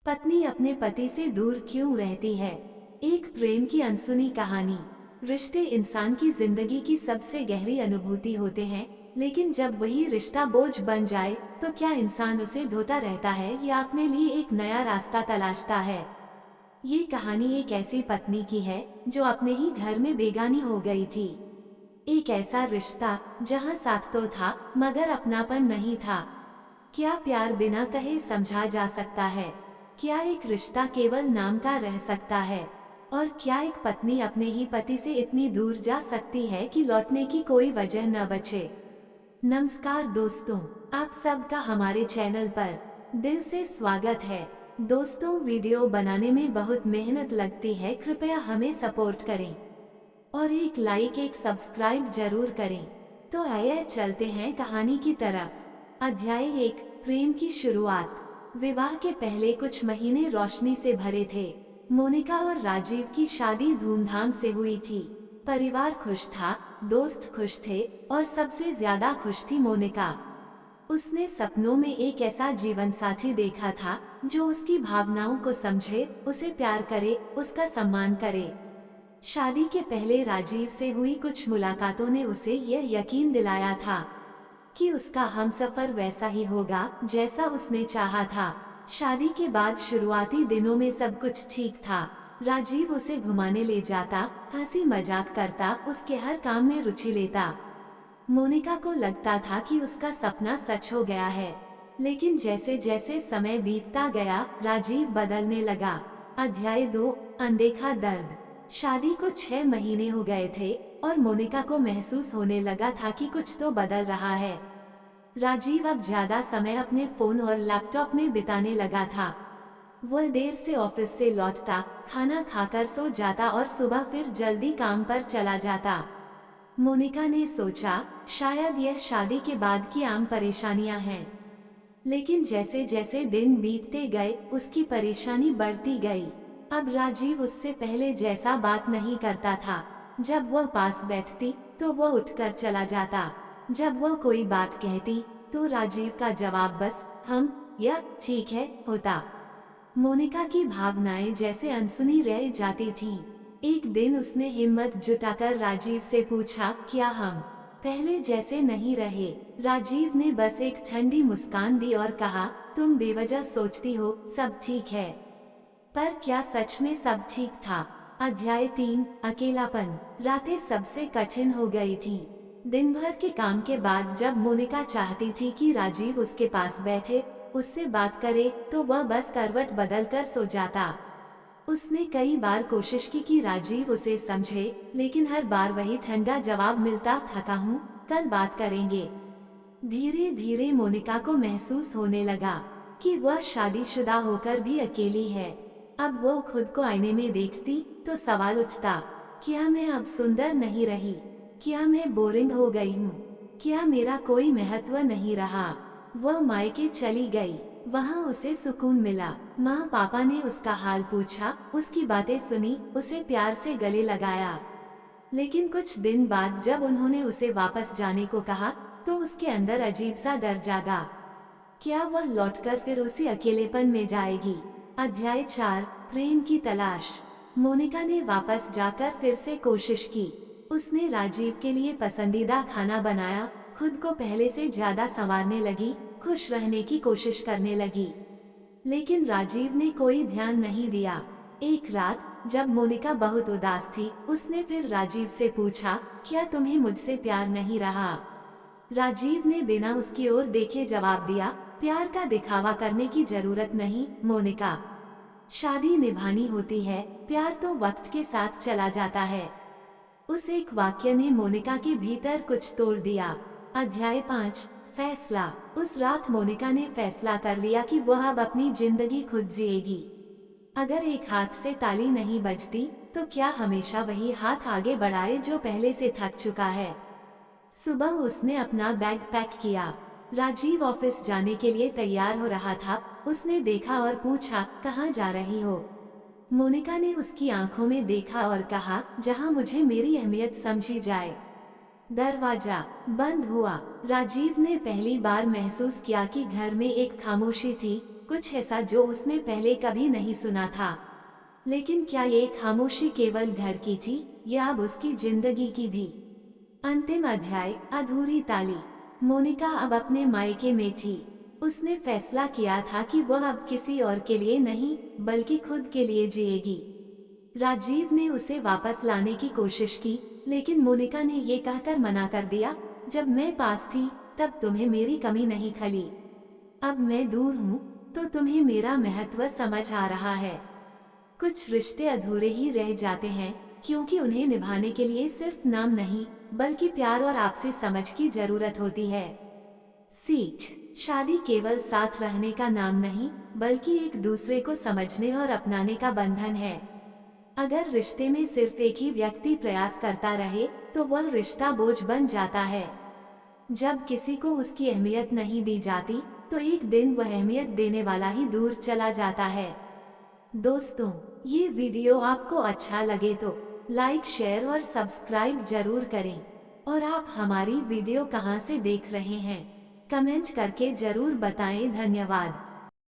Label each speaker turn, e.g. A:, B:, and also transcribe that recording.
A: पत्नी अपने पति से दूर क्यों रहती है? एक प्रेम की अनसुनी कहानी। रिश्ते इंसान की जिंदगी की सबसे गहरी अनुभूति होते हैं, लेकिन जब वही रिश्ता बोझ बन जाए तो क्या इंसान उसे ढोता रहता है या अपने लिए एक नया रास्ता तलाशता है? ये कहानी एक ऐसी पत्नी की है जो अपने ही घर में बेगानी हो गई थी। एक ऐसा रिश्ता जहाँ साथ तो था मगर अपनापन नहीं था। क्या प्यार बिना कहे समझा जा सकता है? क्या एक रिश्ता केवल नाम का रह सकता है? और क्या एक पत्नी अपने ही पति से इतनी दूर जा सकती है कि लौटने की कोई वजह न बचे? नमस्कार दोस्तों, आप सबका हमारे चैनल पर दिल से स्वागत है। दोस्तों, वीडियो बनाने में बहुत मेहनत लगती है, कृपया हमें सपोर्ट करें और एक लाइक एक सब्सक्राइब जरूर करें। तो आइए चलते हैं कहानी की तरफ। अध्याय 1, प्रेम की शुरुआत। विवाह के पहले कुछ महीने रोशनी से भरे थे। मोनिका और राजीव की शादी धूमधाम से हुई थी। परिवार खुश था, दोस्त खुश थे और सबसे ज्यादा खुश थी मोनिका। उसने सपनों में एक ऐसा जीवन साथी देखा था जो उसकी भावनाओं को समझे, उसे प्यार करे, उसका सम्मान करे। शादी के पहले राजीव से हुई कुछ मुलाकातों ने उसे यह यकीन दिलाया था कि उसका हमसफर वैसा ही होगा जैसा उसने चाहा था। शादी के बाद शुरुआती दिनों में सब कुछ ठीक था। राजीव उसे घुमाने ले जाता, हंसी मजाक करता, उसके हर काम में रुचि लेता। मोनिका को लगता था कि उसका सपना सच हो गया है। लेकिन जैसे जैसे समय बीतता गया, राजीव बदलने लगा। अध्याय 2, अनदेखा दर्द। शादी को 6 महीने हो गए थे और मोनिका को महसूस होने लगा था कि कुछ तो बदल रहा है। राजीव अब ज्यादा समय अपने फोन और लैपटॉप में बिताने लगा था। वह देर से ऑफिस से लौटता, खाना खाकर सो जाता और सुबह फिर जल्दी काम पर चला जाता। मोनिका ने सोचा शायद यह शादी के बाद की आम परेशानियां हैं। लेकिन जैसे जैसे दिन बीतते गए उसकी परेशानी बढ़ती गई। अब राजीव उससे पहले जैसा बात नहीं करता था। जब वह पास बैठती तो वह उठकर चला जाता। जब वह कोई बात कहती तो राजीव का जवाब बस हम या ठीक है होता। मोनिका की भावनाएं जैसे अनसुनी रह जाती थीं। एक दिन उसने हिम्मत जुटाकर राजीव से पूछा, क्या हम पहले जैसे नहीं रहे? राजीव ने बस एक ठंडी मुस्कान दी और कहा, तुम बेवजह सोचती हो सब ठीक है, पर क्या सच में सब ठीक था? अध्याय 3, अकेलापन। रातें सबसे कठिन हो गई थीं। दिन भर के काम के बाद जब मोनिका चाहती थी कि राजीव उसके पास बैठे, उससे बात करे, तो वह बस करवट बदलकर सो जाता। उसने कई बार कोशिश की कि राजीव उसे समझे, लेकिन हर बार वही ठंडा जवाब मिलता, थका हूँ, कल बात करेंगे। धीरे धीरे मोनिका को महसूस होने लगा कि वह शादीशुदा होकर भी अकेली है। अब वो खुद को आईने में देखती तो सवाल उठता, क्या मैं अब सुंदर नहीं रही? क्या मैं बोरिंग हो गई हूँ? क्या मेरा कोई महत्व नहीं रहा? वह मायके चली गई, वहाँ उसे सुकून मिला। माँ पापा ने उसका हाल पूछा, उसकी बातें सुनी, उसे प्यार से गले लगाया। लेकिन कुछ दिन बाद जब उन्होंने उसे वापस जाने को कहा तो उसके अंदर अजीब सा डर जागा। क्या वह लौटकर फिर उसी अकेलेपन में जाएगी? अध्याय 4, प्रेम की तलाश। मोनिका ने वापस जाकर फिर से कोशिश की। उसने राजीव के लिए पसंदीदा खाना बनाया, खुद को पहले से ज्यादा संवारने लगी, खुश रहने की कोशिश करने लगी। लेकिन राजीव ने कोई ध्यान नहीं दिया। एक रात जब मोनिका बहुत उदास थी, उसने फिर राजीव से पूछा, क्या तुम्हें मुझसे प्यार नहीं रहा? राजीव ने बिना उसकी ओर देखे जवाब दिया, प्यार का दिखावा करने की जरूरत नहीं मोनिका, शादी निभानी होती है, प्यार तो वक्त के साथ चला जाता है। उस एक वाक्य ने मोनिका के भीतर कुछ तोड़ दिया। अध्याय 5, फैसला। उस रात मोनिका ने फैसला कर लिया कि वह अब अपनी जिंदगी खुद जिएगी। अगर एक हाथ से ताली नहीं बजती तो क्या हमेशा वही हाथ आगे बढ़ाए जो पहले से थक चुका है। सुबह उसने अपना बैग पैक किया। राजीव ऑफिस जाने के लिए तैयार हो रहा था। उसने देखा और पूछा, कहाँ जा रही हो? मोनिका ने उसकी आंखों में देखा और कहा, जहाँ मुझे मेरी अहमियत समझी जाए। दरवाजा बंद हुआ। राजीव ने पहली बार महसूस किया कि घर में एक खामोशी थी, कुछ ऐसा जो उसने पहले कभी नहीं सुना था। लेकिन क्या ये खामोशी केवल घर की थी या अब उसकी जिंदगी की भी? अंतिम अध्याय, अधूरी ताली। मोनिका अब अपने मायके में थी। उसने फैसला किया था कि वह अब किसी और के लिए नहीं बल्कि खुद के लिए जिएगी। राजीव ने उसे वापस लाने की कोशिश की, लेकिन मोनिका ने ये कहकर मना कर दिया, जब मैं पास थी तब तुम्हें मेरी कमी नहीं खली। अब मैं दूर हूँ तो तुम्हें मेरा महत्व समझ आ रहा है। कुछ रिश्ते अधूरे ही रह जाते हैं क्योंकि उन्हें निभाने के लिए सिर्फ नाम नहीं बल्कि प्यार और आपसी समझ की जरूरत होती है। सीख, शादी केवल साथ रहने का नाम नहीं बल्कि एक दूसरे को समझने और अपनाने का बंधन है। अगर रिश्ते में सिर्फ एक ही व्यक्ति प्रयास करता रहे तो वह रिश्ता बोझ बन जाता है। जब किसी को उसकी अहमियत नहीं दी जाती तो एक दिन वह अहमियत देने वाला ही दूर चला जाता है। दोस्तों, ये वीडियो आपको अच्छा लगे तो लाइक, शेयर और सब्सक्राइब जरूर करें। और आप हमारी वीडियो कहां से देख रहे हैं कमेंट करके जरूर बताएं। धन्यवाद।